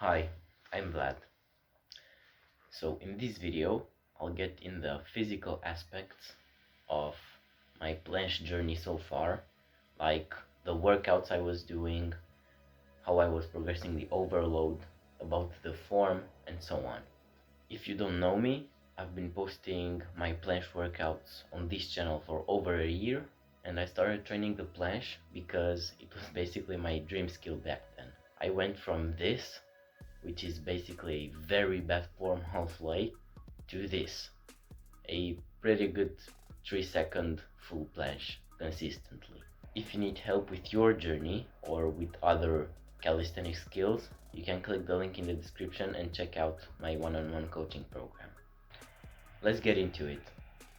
Hi, I'm Vlad. So in this video, I'll get in the physical aspects of my planche journey so far, like the workouts I was doing, how I was progressing the overload, about the form, and so on. If you don't know me, I've been posting my planche workouts on this channel for over a year, and I started training the planche because it was basically my dream skill back then. I went from this, which is basically very bad form halfway, to this, a pretty good 3-second full planche consistently. If you need help with your journey or with other calisthenic skills, you can click the link in the description and check out my one-on-one coaching program. Let's get into it.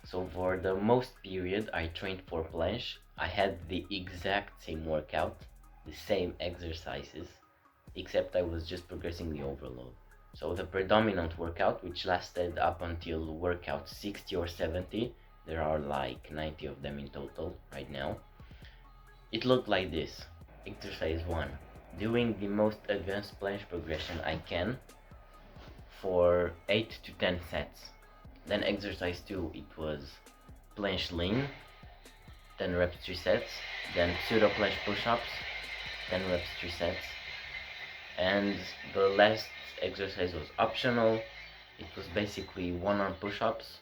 So for the most period I trained for planche, I had the exact same workout, the same exercises, except I was just progressing the overload. So the predominant workout, which lasted up until workout 60 or 70, there are like 90 of them in total right now, it looked like this. Exercise 1, doing the most advanced planche progression I can for 8 to 10 sets. Then exercise 2, it was planche lean, 10 reps 3 sets, then pseudo planche push-ups, 10 reps 3 sets, and the last exercise was optional. It was basically one-arm push-ups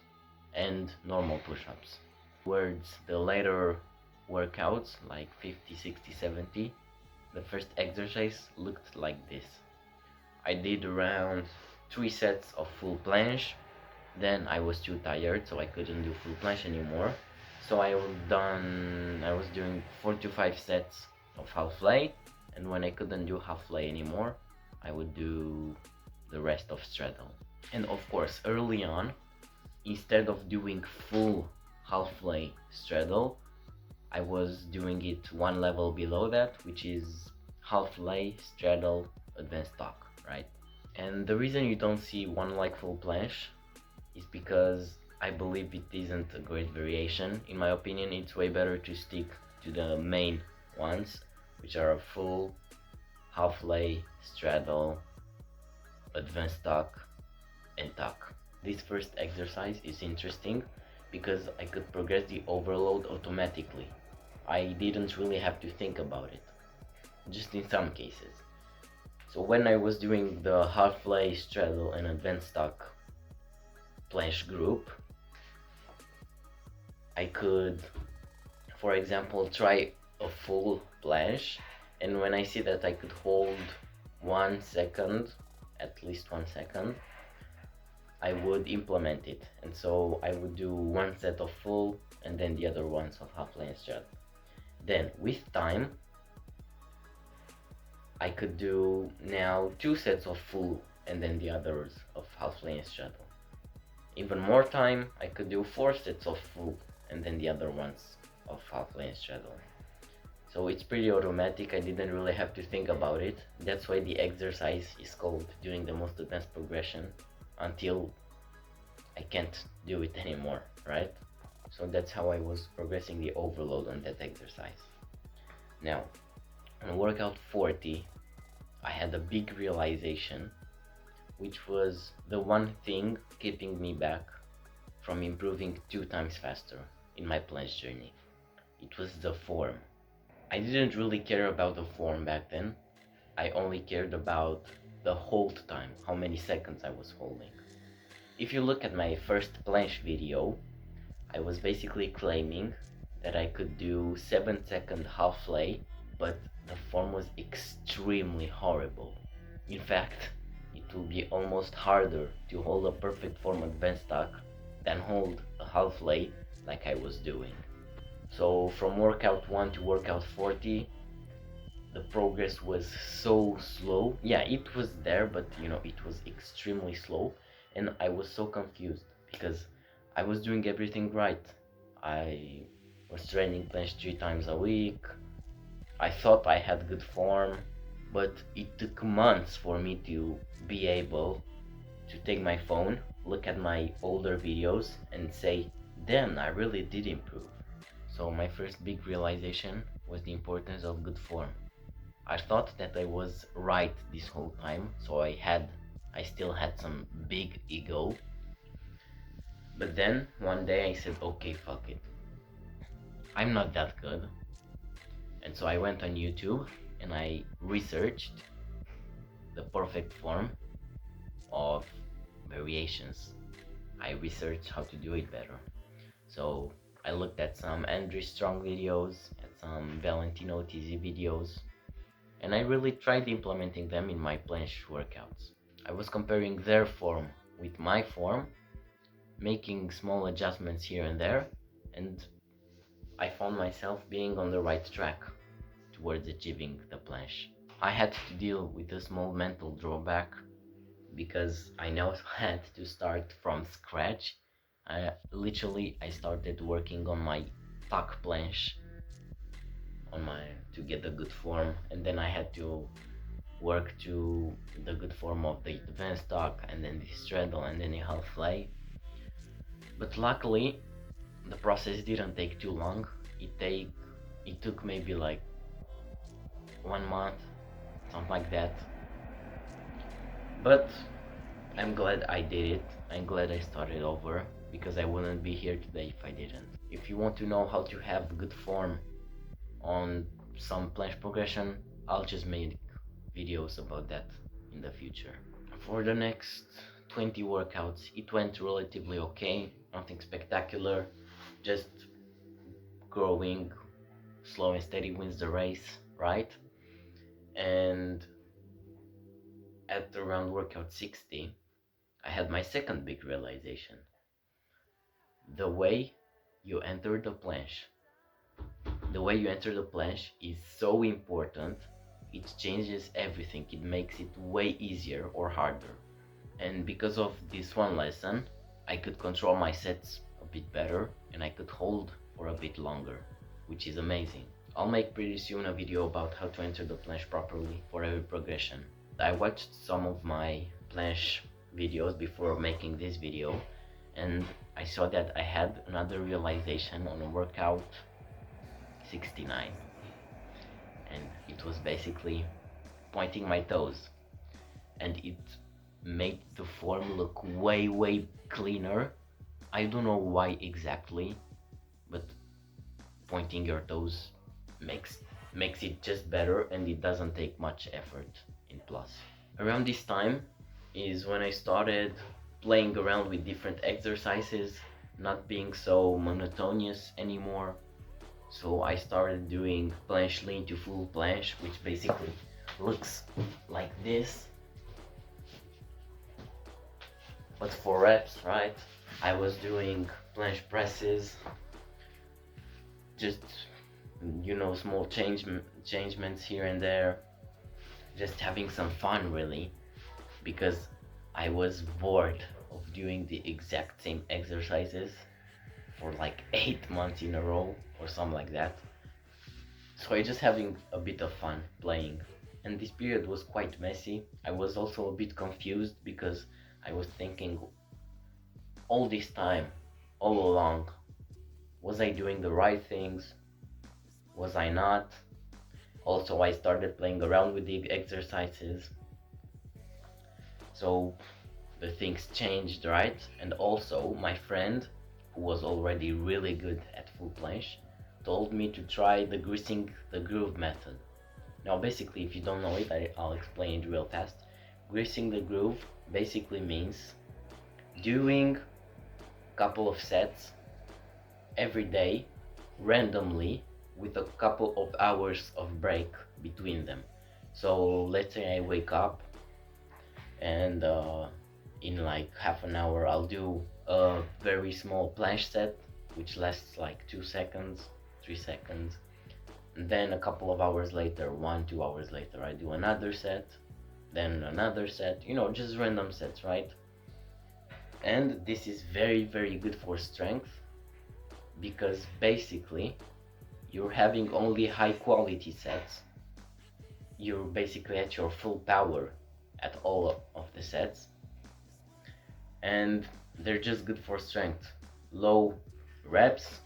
and normal push-ups. Towards the later workouts, like 50, 60, 70, the first exercise looked like this. I did around 3 sets of full planche, then I was too tired so I couldn't do full planche anymore. So I was doing 4 to 5 sets of half lay, and when I couldn't do half lay anymore, I would do the rest of straddle. And of course, early on, instead of doing full half lay straddle, I was doing it one level below that, which is half lay straddle advanced talk, right? And the reason you don't see one like full planche is because I believe it isn't a great variation. In my opinion, it's way better to stick to the main ones, which are a full, half lay, straddle, advanced talk, and talk. This first exercise is interesting because I could progress the overload automatically. I didn't really have to think about it, just in some cases. So when I was doing the half lay, straddle, and advanced talk planche group, I could, for example, try a full planche, and when I see that I could hold 1 second, at least 1 second, I would implement it. And so I would do 1 set of full and then the other ones of half lay and straddle. Then with time, I could do now 2 sets of full and then the others of half lay and straddle. Even more time, I could do 4 sets of full and then the other ones of half lay and straddle. So it's pretty automatic, I didn't really have to think about it. That's why the exercise is called doing the most advanced progression, until I can't do it anymore, right? So that's how I was progressing the overload on that exercise. Now, on workout 40, I had a big realization, which was the one thing keeping me back from improving 2 times faster in my planche journey. It was the form. I didn't really care about the form back then. I only cared about the hold time, how many seconds I was holding. If you look at my first planche video, I was basically claiming that I could do 7-second half lay, but the form was extremely horrible. In fact, it will be almost harder to hold a perfect form advanced talk than hold a half lay like I was doing. So from workout 1 to workout 40, the progress was so slow. Yeah, it was there, but it was extremely slow, and I was so confused because I was doing everything right. I was training planche 3 times a week. I thought I had good form, but it took months for me to be able to take my phone, look at my older videos, and say, damn, I really did improve. So my first big realization was the importance of good form. I thought that I was right this whole time, so I still had some big ego. But then one day I said, okay, fuck it, I'm not that good. And so I went on YouTube and I researched the perfect form of variations. I researched how to do it better. So I looked at some Andrew Strong videos, at some Valentino TZ videos, and I really tried implementing them in my planche workouts. I was comparing their form with my form, making small adjustments here and there, and I found myself being on the right track towards achieving the planche. I had to deal with a small mental drawback because I now had to start from scratch. I started working on my tuck planche to get the good form, and then I had to work to the good form of the advanced tuck, and then the straddle, and then the half lay. But luckily the process didn't take too long. It took maybe like 1 month, something like that. But I'm glad I did it. I'm glad I started over, because I wouldn't be here today if I didn't. If you want to know how to have good form on some planche progression, I'll just make videos about that in the future. For the next 20 workouts, it went relatively okay, nothing spectacular, just growing. Slow and steady wins the race, right? And at around workout 60, I had my second big realization. The way you enter the planche. The way you enter the planche is so important. It changes everything. It makes it way easier or harder. And because of this one lesson, I could control my sets a bit better, and I could hold for a bit longer, which is amazing. I'll make pretty soon a video about how to enter the planche properly for every progression. I watched some of my planche videos before making this video, and I saw that I had another realization on workout 69, and it was basically pointing my toes, and it made the form look way cleaner. I don't know why exactly, but pointing your toes makes it just better, and it doesn't take much effort in plus. Around this time is when I started playing around with different exercises, not being so monotonous anymore. So I started doing planche lean to full planche, which basically looks like this, but for reps, right? I was doing planche presses, just, you know, small changements here and there, just having some fun really, because I was bored of doing the exact same exercises for like 8 months in a row or something like that. So I just having a bit of fun playing. And this period was quite messy. I was also a bit confused because I was thinking all this time, all along, was I doing the right things? Was I not? Also, I started playing around with the exercises. So the things changed, right? And also my friend, who was already really good at full planche, told me to try the greasing the groove method. Now basically, if you don't know it, I'll explain it real fast. Greasing the groove basically means doing a couple of sets every day randomly with a couple of hours of break between them. So let's say I wake up and in like half an hour I'll do a very small planche set which lasts like 2 seconds, 3 seconds, and then a couple of hours later, 1-2 hours later, I do another set, then another set, you know, just random sets, right? And this is very good for strength, because basically you're having only high quality sets. You're basically at your full power at all of the sets, and they're just good for strength. Low reps,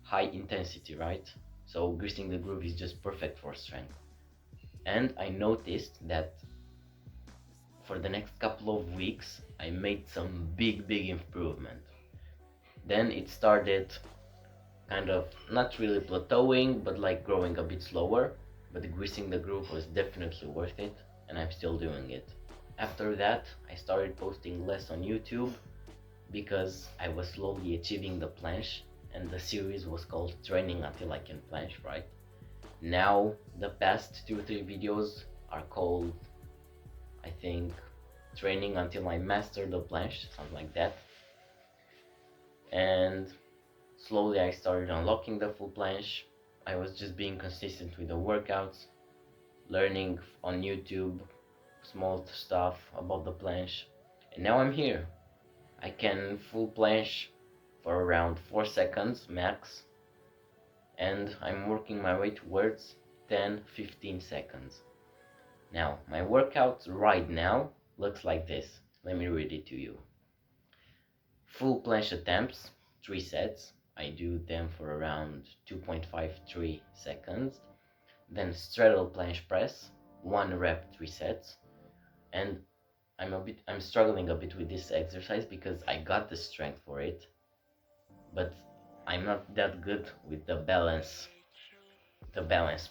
high intensity, right? So greasing the groove is just perfect for strength. And I noticed that for the next couple of weeks I made some big improvement. Then it started kind of not really plateauing, but like growing a bit slower, but greasing the groove was definitely worth it, and I'm still doing it. After that I started posting less on YouTube because I was slowly achieving the planche, and the series was called Training Until I Can Planche, right? Now the past 2 or 3 videos are called, I think, Training Until I Master the Planche, something like that. And slowly I started unlocking the full planche. I was just being consistent with the workouts, learning on YouTube small stuff about the planche, and now I'm here. I can full planche for around 4 seconds max, and I'm working my way towards 10-15 seconds. Now, my workout right now looks like this. Let me read it to you. Full planche attempts, 3 sets. I do them for around 2.53 seconds. Then straddle planche press, 1 rep, 3 sets. And I'm struggling a bit with this exercise because I got the strength for it, but I'm not that good with the balance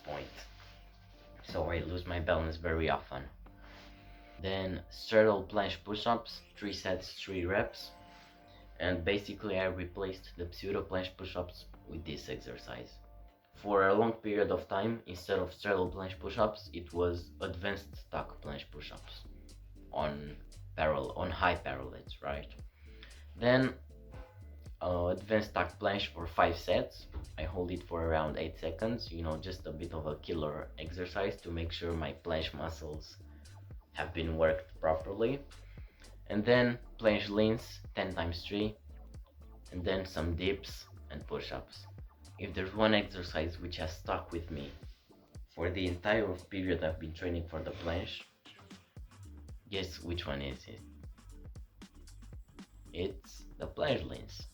point. So I lose my balance very often. Then straddle planche push-ups, 3 sets, 3 reps. And basically I replaced the pseudo planche push-ups with this exercise. For a long period of time, instead of straddle planche push-ups, it was advanced tuck planche push-ups on high parallettes, right? Then advanced tuck planche for 5 sets. I hold it for around 8 seconds, just a bit of a killer exercise to make sure my planche muscles have been worked properly. And then planche leans 10 times 3, and then some dips and push-ups. If there's one exercise which has stuck with me for the entire period I've been training for the planche, guess which one is it? It's the planche leans.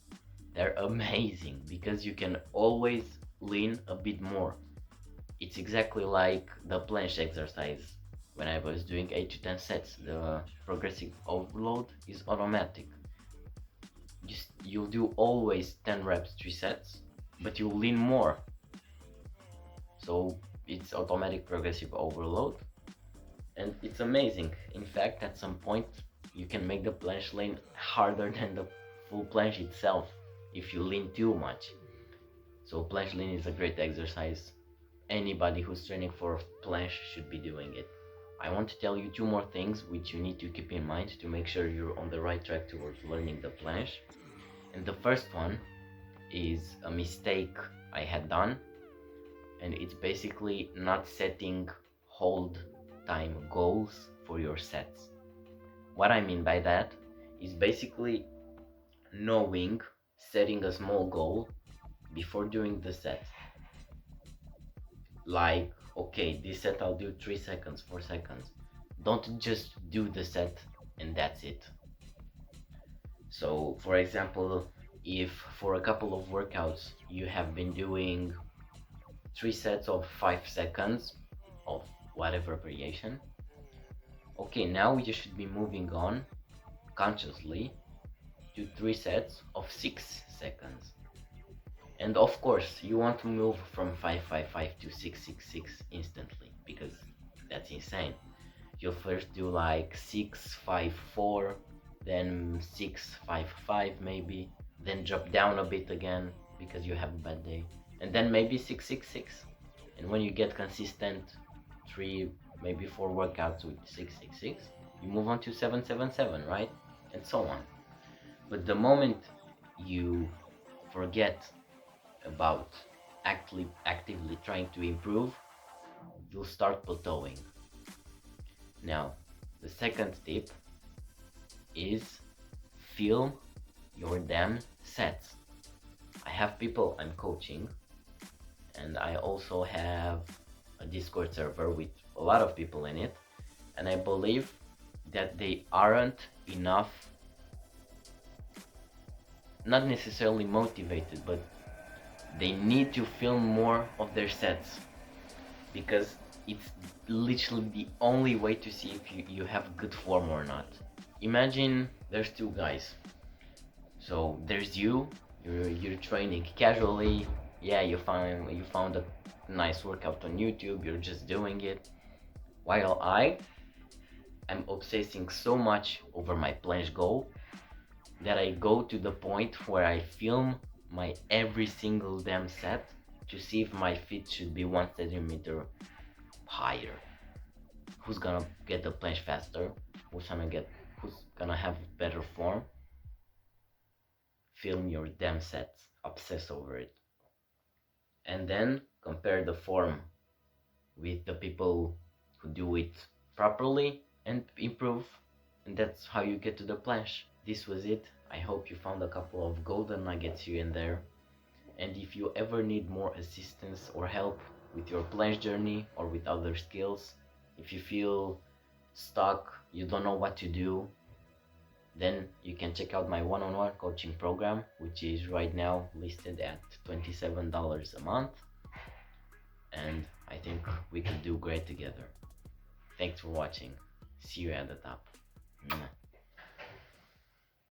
They're amazing because you can always lean a bit more. It's exactly like the planche exercise when I was doing 8 to 10 sets. The progressive overload is automatic. You'll do always 10 reps, 3 sets, but you'll lean more. So it's automatic progressive overload, and it's amazing. In fact, at some point you can make the planche lean harder than the full planche itself if you lean too much. So planche lean is a great exercise. Anybody who's training for planche should be doing it. I want to tell you 2 more things which you need to keep in mind to make sure you're on the right track towards learning the planche. And the first one is a mistake I had done, and it's basically not setting hold time goals for your sets. What I mean by that is basically setting a small goal before doing the set. Like, okay, this set I'll do 3 seconds, 4 seconds. Don't just do the set and that's it. So, for example, if for a couple of workouts you have been doing 3 sets of 5 seconds of whatever variation, okay, now you should be moving on consciously to 3 sets of 6 seconds. And of course, you want to move from 5-5-5 to 6-6-6 instantly, because that's insane. You'll first do like 6-5-4, then 6-5-5 maybe, then drop down a bit again because you have a bad day, and then maybe 6-6-6. And when you get consistent 3, maybe 4 workouts with 6-6-6, you move on to 7-7-7, right? And so on. But the moment you forget about actively trying to improve, you'll start plateauing. Now, the second tip is film your damn sets. I have people I'm coaching, and I also have a Discord server with a lot of people in it, and I believe that they aren't enough, not necessarily motivated, but they need to film more of their sets, because it's literally the only way to see if you have good form or not. Imagine there's two guys. So there's you're training casually. Yeah, you found a nice workout on YouTube, you're just doing it. While I am obsessing so much over my planche goal that I go to the point where I film my every single damn set to see if my feet should be 1 centimeter higher. Who's gonna get the planche faster? Who's gonna have better form? Film your damn sets, obsess over it, and then compare the form with the people who do it properly and improve. And that's how you get to the planche. This was it. I hope you found a couple of golden nuggets here and there. And if you ever need more assistance or help with your planche journey or with other skills, if you feel stuck, you don't know what to do, then you can check out my one-on-one coaching program, which is right now listed at $27 a month. And I think we could do great together. Thanks for watching. See you at the top. Mwah.